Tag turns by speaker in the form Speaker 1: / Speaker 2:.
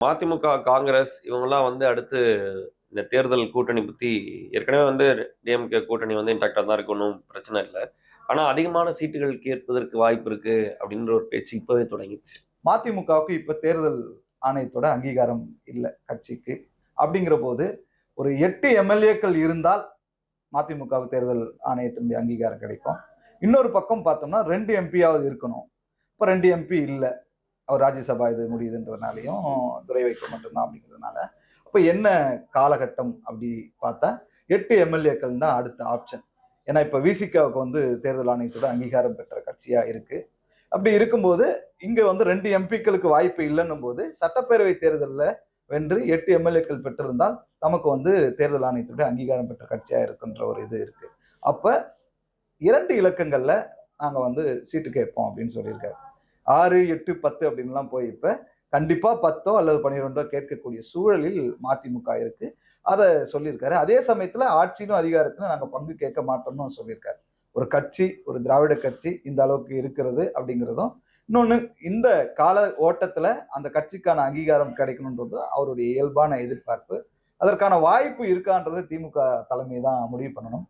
Speaker 1: மதிமுக, காங்கிரஸ் இவங்கலாம் வந்து அடுத்து இந்த தேர்தல் கூட்டணி பத்தி ஏற்கனவே வந்து டிஎம்கே கூட்டணி வந்து இன்டாக்ட்டா தான் இருக்கு. ஒண்ணும் பிரச்சனை இல்ல. ஆனா அதிகமான சீட்டுகள் கேட்பதற்கு வாய்ப்பு இருக்கு அப்படின்ற ஒரு பேச்சு இப்பவே தொடங்கிருச்சு.
Speaker 2: மதிமுகவுக்கு இப்ப தேர்தல் ஆணையத்தோட அங்கீகாரம் இல்ல கட்சிக்கு. அப்படிங்கிற போது ஒரு 8 எம்எல்ஏக்கள் இருந்தால் மதிமுகவுக்கு தேர்தல் ஆணையத்தினுடைய அங்கீகாரம் கிடைக்கும். இன்னொரு பக்கம் பார்த்தோம்னா 2 எம்பியாவது இருக்கணும். இப்ப 2 எம்பி இல்ல. அவர் ராஜ்யசபா இது முடியுதுன்றதுனாலயும் துரை வைக்கம் மட்டும்தான் அப்படிங்கிறதுனால. அப்ப என்ன காலகட்டம் அப்படி பார்த்தா 8 எம்எல்ஏக்கள் தான் அடுத்த ஆப்ஷன். ஏன்னா இப்ப விசிகாவுக்கு வந்து தேர்தல் ஆணையத்தோட அங்கீகாரம் பெற்ற கட்சியா இருக்கு. அப்படி இருக்கும்போது இங்க வந்து 2 எம்பிக்களுக்கு வாய்ப்பு இல்லைன்னும் போது சட்டப்பேரவை தேர்தலில் வென்று 8 எம்எல்ஏக்கள் பெற்றிருந்தால் நமக்கு வந்து தேர்தல் ஆணையத்துடைய அங்கீகாரம் பெற்ற கட்சியா இருக்குன்ற ஒரு இது இருக்கு. அப்ப 2 இலக்கங்கள்ல நாங்க வந்து சீட்டு கேட்போம் அப்படின்னு சொல்லியிருக்காரு. 6, 8, 10 அப்படின்லாம் போய் இப்ப கண்டிப்பா 10 அல்லது 12 கேட்கக்கூடிய சூழலில் மதிமுக இருக்கு. அத சொல்லியிருக்காரு. அதே சமயத்துல ஆட்சியிலும் அதிகாரத்திலும் நாங்க பங்கு கேட்க மாட்டோம்னு சொல்லியிருக்காரு. ஒரு கட்சி, ஒரு திராவிட கட்சி இந்த அளவுக்கு இருக்கிறது அப்படிங்கிறதும், இன்னொன்னு இந்த கால ஓட்டத்துல அந்த கட்சிக்கான அங்கீகாரம் கிடைக்கணும்ன்றது அவருடைய இயல்பான எதிர்பார்ப்பு. அதற்கான வாய்ப்பு இருக்கான்றதை திமுக தலைமை தான் முடிவு பண்ணணும்.